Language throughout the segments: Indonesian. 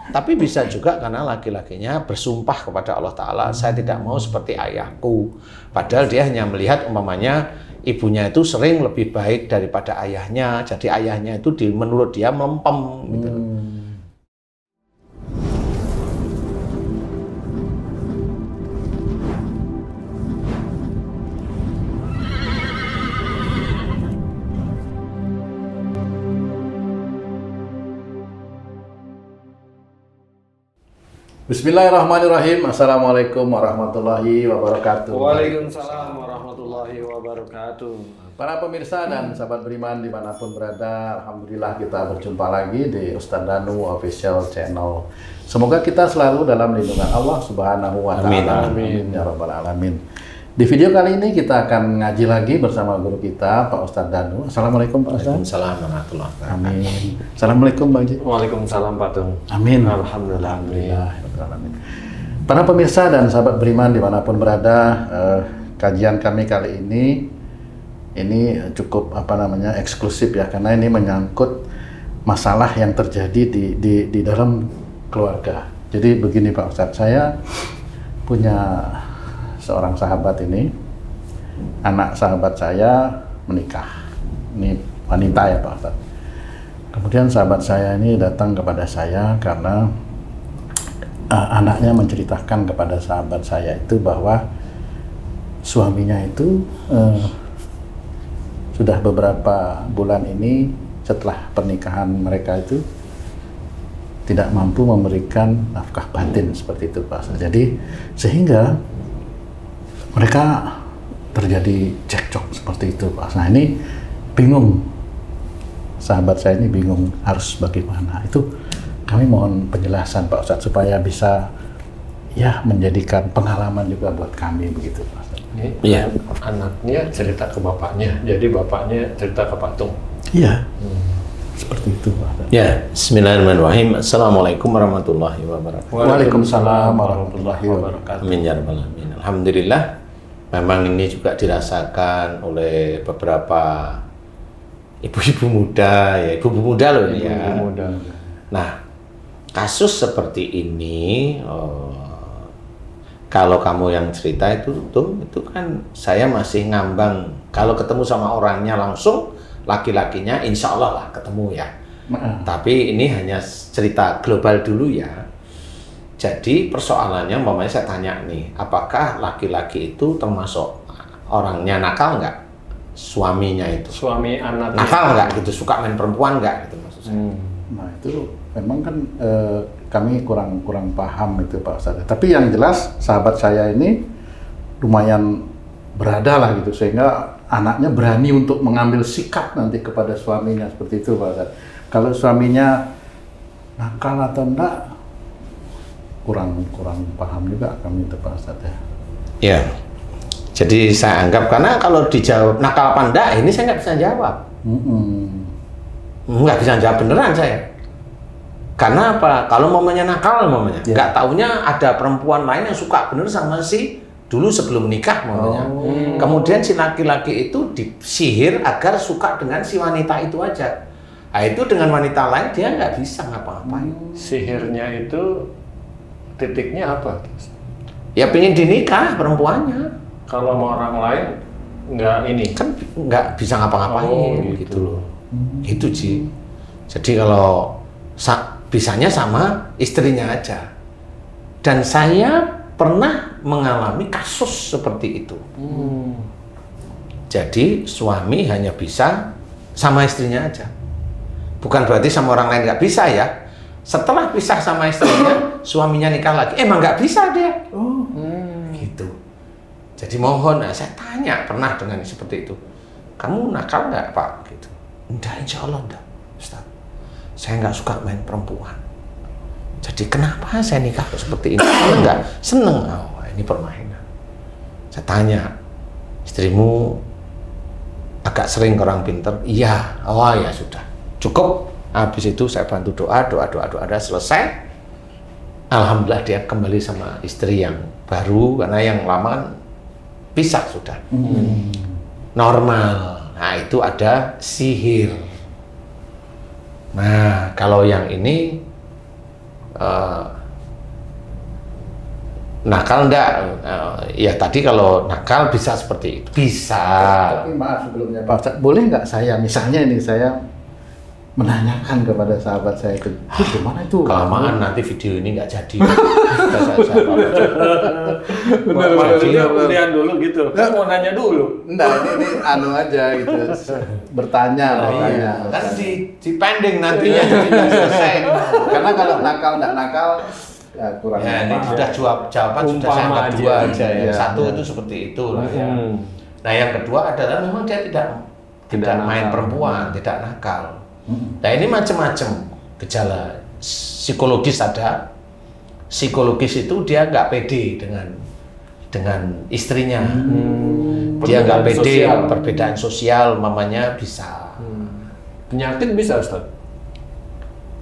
Tapi bisa juga karena laki-lakinya bersumpah kepada Allah Ta'ala, saya tidak mau seperti ayahku. Padahal dia hanya melihat umpamanya ibunya itu sering lebih baik daripada ayahnya. Jadi ayahnya itu menurut dia melempem gitu. Bismillahirrahmanirrahim. Assalamualaikum warahmatullahi wabarakatuh. Waalaikumsalam warahmatullahi wabarakatuh. Para pemirsa dan sahabat beriman dimanapun berada, alhamdulillah kita berjumpa lagi di Ustadz Danu Official Channel. Semoga kita selalu dalam lindungan Allah Subhanahu wa Ta'ala. Amin ya rabbal alamin. Di video kali ini kita akan ngaji lagi bersama guru kita Pak Ustadz Danu. Assalamualaikum Pak Ustadz. Waalaikumsalam warahmatullahi wabarakatuh. Amin. Assalamualaikum Bang Ji. Waalaikumsalam Pak Tung. Amin. Alhamdulillah. Amin. Para pemirsa dan sahabat beriman dimanapun berada, kajian kami kali ini cukup eksklusif ya, karena ini menyangkut masalah yang terjadi di dalam keluarga. Jadi begini Pak Ustadz, saya punya seorang sahabat ini, anak sahabat saya menikah. Ini wanita ya Pak Ustadz. Kemudian sahabat saya ini datang kepada saya karena anaknya menceritakan kepada sahabat saya itu bahwa suaminya itu sudah beberapa bulan ini setelah pernikahan mereka itu tidak mampu memberikan nafkah batin seperti itu Pak. Jadi sehingga mereka terjadi cekcok seperti itu Pak. Nah ini bingung, sahabat saya ini bingung harus bagaimana. Itu kami mohon penjelasan Pak Ustadz supaya bisa ya menjadikan pengalaman juga buat kami begitu Pak Ustadz. Iya. Anaknya cerita ke bapaknya, jadi bapaknya cerita ke Pak Tung. Iya. Seperti itu Pak Ustadz. Ya, bismillahirrahmanirrahim. Assalamualaikum warahmatullahi wabarakatuh. Waalaikumsalam warahmatullahi wabarakatuh. Amin ya rabbal alamin. Alhamdulillah, memang ini juga dirasakan oleh beberapa ibu-ibu muda ya, ibu-ibu muda loh ini ya. Ibu muda. Nah, kasus seperti ini, kalau kamu yang cerita itu kan saya masih ngambang. Kalau ketemu sama orangnya langsung, laki-lakinya insya Allah lah ketemu ya. Tapi ini hanya cerita global dulu ya. Jadi persoalannya, umpamanya saya tanya nih, apakah laki-laki itu termasuk orangnya nakal nggak? Suaminya itu? Suami anaknya. Nakal nggak gitu, suka main perempuan nggak gitu maksud saya. Nah itu memang kan kami kurang paham itu Pak Ustadz. Tapi yang jelas sahabat saya ini lumayan berada lah gitu, sehingga anaknya berani untuk mengambil sikap nanti kepada suaminya seperti itu Pak Ustadz. Kalau suaminya nakal atau enggak, kurang paham juga kami itu Pak Ustadz ya. Ya, jadi saya anggap, karena kalau dijawab nakal apa enggak, ini saya nggak bisa jawab. Nggak bisa jawab beneran saya. Karena apa? Kalau momennya nakal, nggak taunya ada perempuan lain yang suka bener sama si dulu sebelum nikah momennya. Kemudian si laki-laki itu disihir agar suka dengan si wanita itu aja. Nah, itu dengan wanita lain dia nggak bisa ngapa-ngapain. Sihirnya itu titiknya apa? Ya pengen dinikah perempuannya. Kalau sama orang lain nggak ini. Kan nggak bisa ngapa-ngapain gitu loh. Gitu sih. Jadi kalau bisanya sama istrinya aja. Dan saya pernah mengalami kasus seperti itu. Jadi suami hanya bisa sama istrinya aja. Bukan berarti sama orang lain nggak bisa ya. Setelah pisah sama istrinya, suaminya nikah lagi, emang nggak bisa dia. Gitu. Jadi mohon, saya tanya pernah dengan seperti itu. Kamu nakal nggak Pak? Gitu. Enggak, insya Allah enggak, Ustaz. Saya nggak suka main perempuan. Jadi kenapa saya nikah seperti ini? Karena nggak seneng. Oh, ini permainan. Saya tanya, istrimu agak sering ke orang pinter? Iya. Oh ya sudah, cukup. Habis itu saya bantu doa, ada selesai. Alhamdulillah dia kembali sama istri yang baru, karena yang lama kan pisah sudah. Normal. Nah itu ada sihir. Nah kalau yang ini nakal enggak? Ya tadi kalau nakal bisa seperti itu. Bisa. Tapi maaf sebelumnya Pak Ustadz, boleh nggak saya misalnya ini saya menanyakan kepada sahabat saya itu gimana itu? Kelamaan nanti video ini nggak jadi. Benar, kemudian dulu gitu. Kan mau nanya dulu. Enggak, ini anu aja gitu. Bertanya, bertanya. Kan di pending nantinya jadi nggak selesai. Karena kalau nakal nggak nakal ya kurang. Ya ini apa. sudah jawaban sudah saya Umpama anggap dua aja. aja ya. Iya, Satu iya. itu seperti itu lah ya. Hmm. Nah yang kedua adalah memang dia tidak main nakal. perempuan, tidak nakal. Nah ini macam-macam gejala psikologis ada. Psikologis itu dia nggak pede dengan istrinya. Dia nggak Perbedaan pede, sosial. perbedaan sosial mamanya bisa. Penyakit bisa, Ustaz?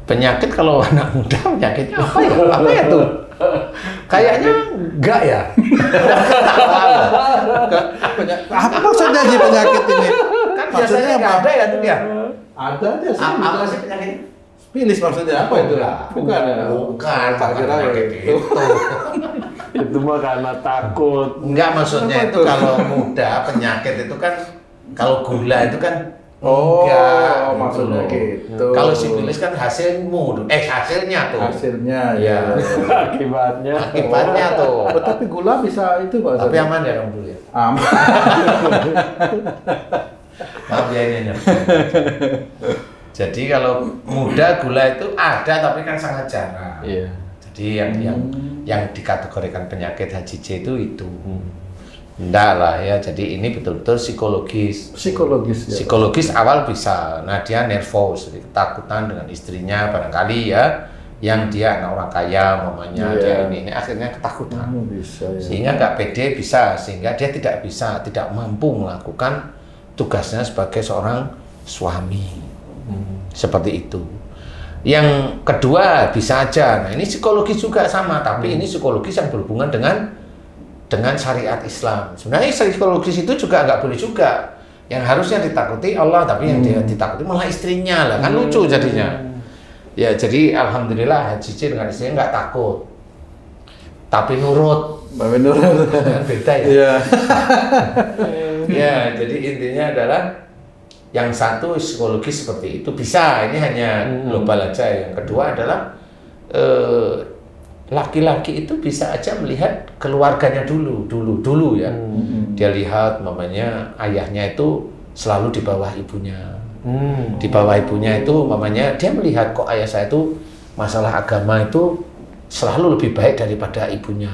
Penyakit kalau anak muda penyakitnya apa ya? Apa ya tuh? Kayaknya enggak ya. Apa maksudnya sih penyakit ini? Kan biasanya nggak ada ya tuh dia. Ada aja sih. Apa sih penyakitnya? Spilis maksudnya apa itu? Bukan ya? Bukan Tak kira ya. penyakit itu. Itu mah karena takut. Enggak, maksudnya Apa itu tuh? kalau muda penyakit itu kan kalau gula itu kan Oh, enggak, maksudnya loh. gitu. Kalau sifilis kan hasilnya tuh. Hasilnya Ya. Akibatnya. Akibatnya tuh. Oh, tapi gula bisa itu Pak. Tapi aman ya kamu dulu ya. Aman. Maaf ya ini. Jadi kalau muda gula itu ada tapi kan sangat jarang. Iya. Jadi yang dikategorikan penyakit HJJ itu. Enggak lah ya. Jadi ini betul-betul psikologis. Psikologis ya. Psikologis awal bisa. Nah dia nervous, jadi ketakutan dengan istrinya barangkali ya. Yang dia anak orang kaya, mamanya Iya. dia ini akhirnya ketakutan. Bisa ya. Sehingga nggak pede bisa, sehingga dia tidak mampu melakukan tugasnya sebagai seorang suami. Seperti itu. Yang kedua bisa aja, nah ini psikologis juga sama, tapi ini psikologis yang berhubungan dengan syariat Islam. Sebenarnya psikologis itu juga nggak boleh juga. Yang harusnya ditakuti Allah, tapi yang dia ditakuti malah istrinya lah, kan lucu jadinya. Ya jadi alhamdulillah HJJ dengan istrinya nggak takut, tapi nurut. Mbak Benur. Kan beda ya. Iya. Ya jadi intinya adalah yang satu psikologis seperti itu bisa, ini hanya global aja. Yang kedua adalah laki-laki itu bisa aja melihat keluarganya dulu ya. Dia lihat mamanya, ayahnya itu selalu di bawah ibunya. Di bawah ibunya itu mamanya, dia melihat kok ayah saya itu masalah agama itu selalu lebih baik daripada ibunya.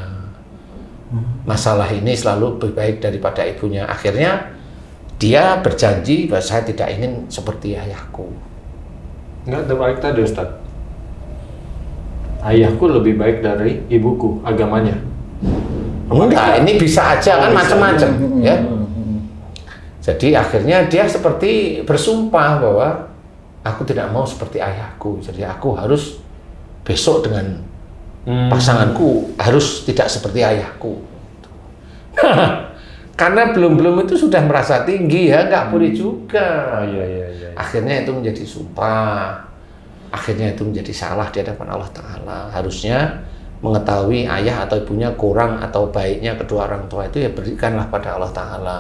Masalah ini selalu lebih baik daripada ibunya. Akhirnya dia berjanji bahwa saya tidak ingin seperti ayahku. Enggak terbalik tadi, Ustaz. Ayahku lebih baik dari ibuku agamanya. Enggak, ini bisa aja kan macam-macam ya. Jadi akhirnya dia seperti bersumpah bahwa aku tidak mau seperti ayahku. Jadi aku harus besok dengan pasanganku harus tidak seperti ayahku. Karena belum itu sudah merasa tinggi ya, nggak boleh juga. Iya. Akhirnya itu menjadi sumpah. Akhirnya itu menjadi salah di hadapan Allah Ta'ala. Harusnya mengetahui ayah atau ibunya kurang atau baiknya kedua orang tua itu ya berikanlah pada Allah Ta'ala.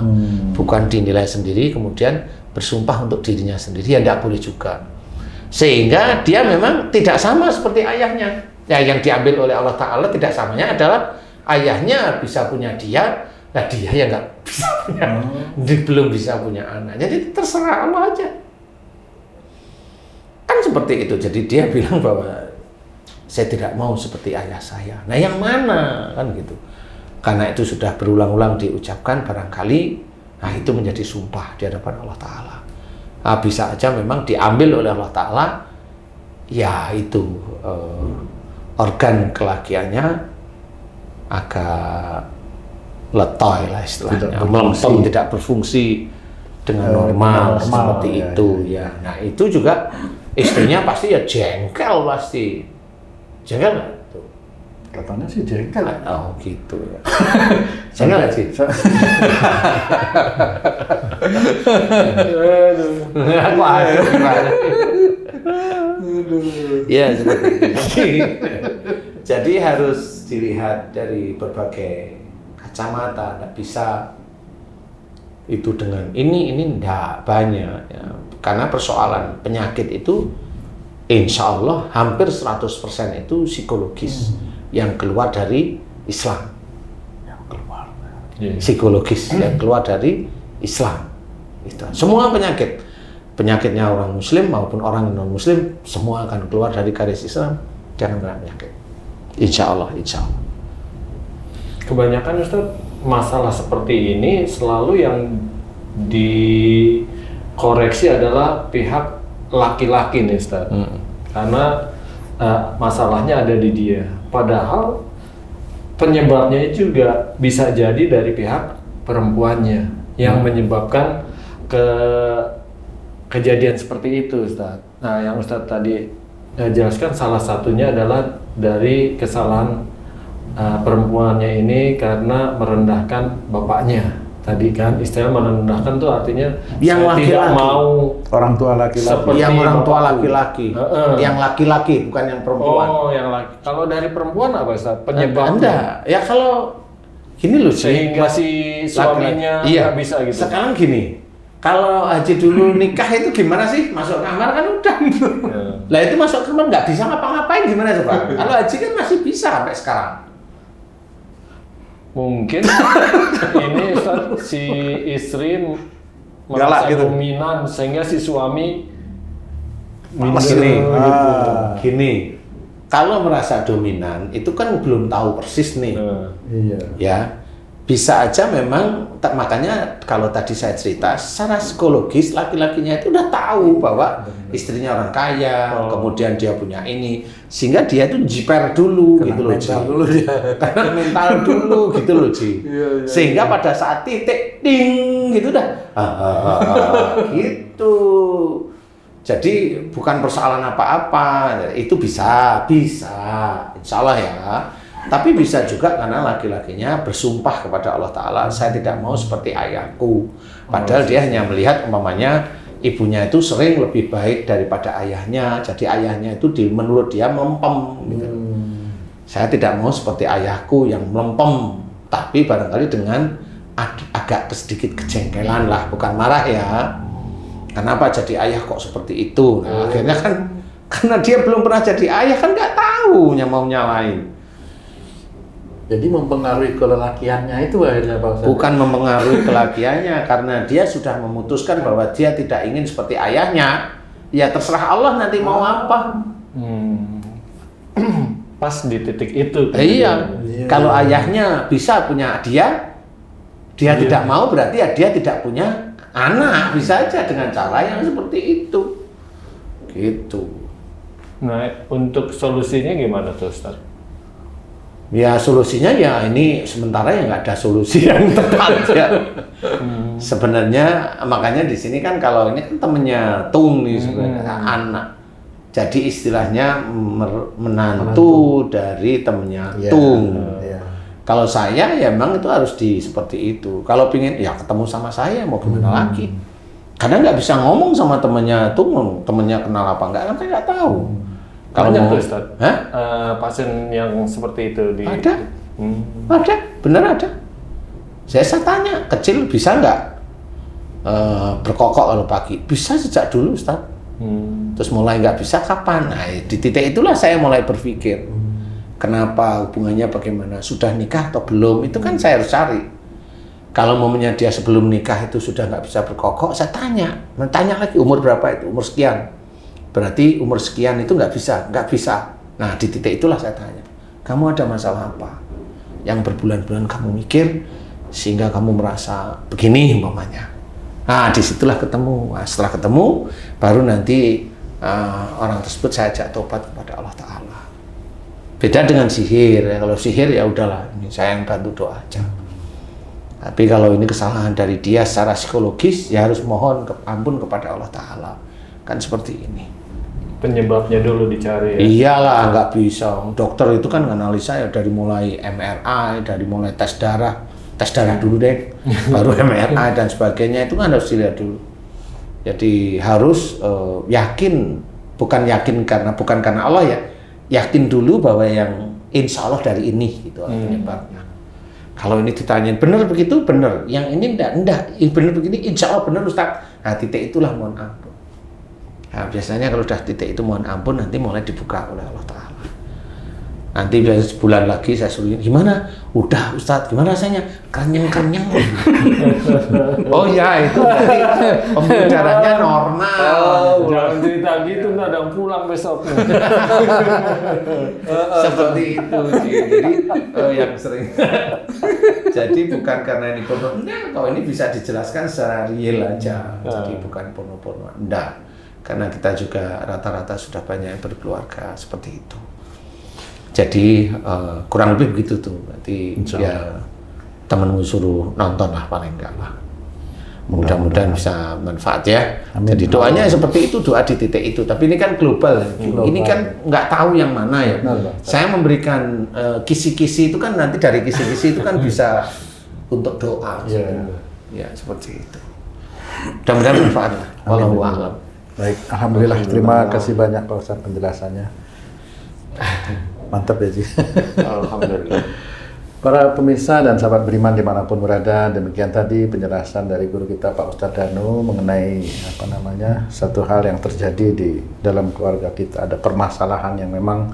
Bukan dinilai sendiri kemudian bersumpah untuk dirinya sendiri, ya tidak boleh juga. Sehingga dia memang tidak sama seperti ayahnya. Ya, yang diambil oleh Allah Ta'ala tidak samanya adalah ayahnya bisa punya dia, nah dia yang nggak bisa punya, belum bisa punya anak. Jadi terserah Allah aja. Kan seperti itu. Jadi dia bilang bahwa saya tidak mau seperti ayah saya. Nah yang mana kan gitu. Karena itu sudah berulang-ulang diucapkan barangkali, nah itu menjadi sumpah di hadapan Allah Ta'ala. Nah, bisa aja memang diambil oleh Allah Ta'ala, ya itu organ kelakiannya agak letoy lah istilahnya, melempem, tidak berfungsi dengan normal seperti ya, itu ya. Nah itu juga istrinya pasti ya jengkel pasti. Jengkel nggak? Tuh. Katanya sih jengkel. Oh gitu ya. Jengkel nggak sih? Aku ada gimana? Ya seperti itu. Jadi harus dilihat dari berbagai kacamata, nggak bisa itu dengan ini nggak banyak ya. Karena persoalan penyakit itu insya Allah hampir 100% itu psikologis yang keluar dari Islam. Psikologis yang keluar dari Islam. Itu. Semua penyakitnya orang Muslim maupun orang non Muslim semua akan keluar dari garis Islam, jangan kena penyakit. Insya Allah. Kebanyakan Ustaz masalah seperti ini selalu yang dikoreksi adalah pihak laki-laki nih Ustaz. Karena masalahnya ada di dia. Padahal penyebabnya juga bisa jadi dari pihak perempuannya yang menyebabkan kejadian seperti itu Ustaz. Nah yang Ustaz tadi jelaskan salah satunya adalah dari kesalahan perempuannya ini karena merendahkan bapaknya. Tadi kan istilah merendahkan tuh artinya yang laki-laki, tidak mau orang tua laki-laki. yang orang tua bapakku. laki-laki, yang laki-laki bukan yang perempuan. Oh, yang laki. Kalau dari perempuan apa Ustaz? Penyebabnya? Anda, ya kalau gini loh sih, Sehingga si suaminya iya, nggak bisa gitu. Sekarang gini, kalau Haji dulu nikah itu gimana sih? Masuk kamar kan udah. Lah itu masuk kamar nggak bisa ngapa-ngapain gimana coba? Kalau Haji kan masih bisa sampai sekarang. Mungkin ini Ustaz, si istri Galak merasa gitu. dominan sehingga si suami Mas minder gini, gitu. gini, kalau merasa dominan itu kan belum tahu persis nih, Iya. ya bisa aja memang makanya kalau tadi saya cerita secara psikologis laki-lakinya itu udah tahu bahwa istrinya orang kaya, kemudian dia punya ini, sehingga dia tuh jiper dulu gitu loh, Ji. Dulu dia. Karena mental dulu gitu loh, Ji. Sehingga pada saat titik ding gitu dah, gitu. Jadi bukan persoalan apa-apa, itu bisa, insya Allah ya. Tapi bisa juga karena laki-lakinya bersumpah kepada Allah Ta'ala, saya tidak mau seperti ayahku. Padahal dia hanya melihat umpamanya ibunya itu sering lebih baik daripada ayahnya, jadi ayahnya itu menurut dia melempem gitu. Saya tidak mau seperti ayahku yang melempem, tapi barangkali dengan agak sedikit kejengkelan lah, bukan marah ya. Kenapa jadi ayah kok seperti itu? Nah, akhirnya kan karena dia belum pernah jadi ayah kan nggak tahu mau nyalain. Jadi mempengaruhi kelelakiannya itu akhirnya Pak Ustaz. Bukan mempengaruhi kelakiannya, karena dia sudah memutuskan bahwa dia tidak ingin seperti ayahnya. Ya terserah Allah nanti mau apa. Pas di titik itu. Iya. Kalau ayahnya bisa punya dia tidak mau, berarti ya dia tidak punya anak. Bisa aja dengan cara yang seperti itu. Gitu. Nah, untuk solusinya gimana tuh Ustaz? Ya solusinya ya ini sementara ya nggak ada solusi yang tepat ya. Sebenarnya makanya di sini kan kalau ini kan temennya Tung nih sebenarnya anak. Jadi istilahnya menantu dari temennya Tung. Kalau saya ya memang itu harus seperti itu. Kalau pingin ya ketemu sama saya mau gimana lagi. Kadang nggak bisa ngomong sama temennya Tung, temennya kenal apa enggak kan saya nggak tahu. Kalau Banyak mau, tuh Ustaz, pasien yang seperti itu di... ada, benar ada. Saya tanya, kecil bisa nggak berkokok kalau pagi? Bisa sejak dulu Ustaz. Terus mulai nggak bisa kapan? Nah di titik itulah saya mulai berpikir, kenapa hubungannya bagaimana? Sudah nikah atau belum? Itu kan saya harus cari. Kalau momennya dia sebelum nikah itu sudah nggak bisa berkokok, saya tanya lagi umur berapa itu? Umur sekian. Berarti umur sekian itu nggak bisa. Nah di titik itulah saya tanya, kamu ada masalah apa? Yang berbulan-bulan kamu mikir sehingga kamu merasa begini umpamanya. Nah disitulah ketemu. Nah, setelah ketemu baru nanti orang tersebut saya ajak tobat kepada Allah Ta'ala. Beda dengan sihir ya. Kalau sihir ya udahlah, ini saya yang bantu doa aja. Tapi kalau ini kesalahan dari dia secara psikologis ya harus mohon ampun kepada Allah Ta'ala. Kan seperti ini. Penyebabnya dulu dicari ya? Iyalah, nggak bisa. Dokter itu kan analisa ya dari mulai MRI, dari mulai tes darah dulu deh, baru MRI dan sebagainya itu kan harus dilihat dulu. Jadi harus yakin, bukan karena Allah ya, yakin dulu bahwa yang insya Allah dari ini gitu penyebabnya. Kalau ini ditanyain benar begitu benar, yang ini enggak benar begini insya Allah benar Ustaz. Nah titik itulah mohon ampun. Nah, biasanya kalau sudah titik itu mohon ampun nanti mulai dibuka oleh Allah Ta'ala. Nanti biasanya sebulan lagi saya suruh gimana? Udah Ustadz, gimana rasanya? Kenyang-kenyang. Oh ya itu berarti pembicaraannya normal. Jangan cerita gitu, nggak ada yang pulang besok. Seperti itu sih. Jadi yang sering. Jadi bukan karena ini porno. Enggak, kalau ini bisa dijelaskan secara real aja. Jadi bukan porno-porno. Enggak. Karena kita juga rata-rata sudah banyak yang berkeluarga seperti itu. Jadi kurang lebih begitu tuh. Berarti ya temenmu suruh nonton lah paling enggak lah. Mudah-mudahan bisa manfaat ya. Amin. Jadi doanya seperti itu, doa di titik itu. Tapi ini kan global. Ini kan nggak tahu yang mana ya. Saya memberikan kisi-kisi itu kan nanti dari kisi-kisi itu kan bisa untuk doa. Ya seperti itu. Mudah-mudahan manfaat lah. Wallahu a'lam. Baik, alhamdulillah. Terima kasih banyak Pak Ustadz penjelasannya. Mantap ya Ji. Alhamdulillah. Para pemirsa dan sahabat beriman dimanapun berada, demikian tadi penjelasan dari guru kita Pak Ustadz Danu mengenai satu hal yang terjadi di dalam keluarga kita. Ada permasalahan yang memang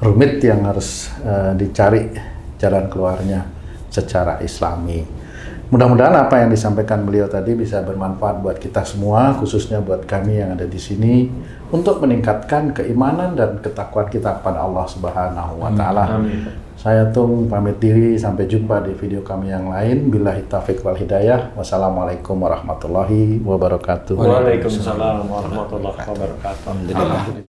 rumit yang harus dicari jalan keluarnya secara Islami. Mudah-mudahan apa yang disampaikan beliau tadi bisa bermanfaat buat kita semua, khususnya buat kami yang ada di sini, untuk meningkatkan keimanan dan ketakwaan kita kepada Allah Subhanahu wa Ta'ala. Saya Tung pamit diri, sampai jumpa di video kami yang lain. Billahi taufiq wal hidayah. Wassalamualaikum warahmatullahi wabarakatuh. Waalaikumsalam warahmatullahi wabarakatuh.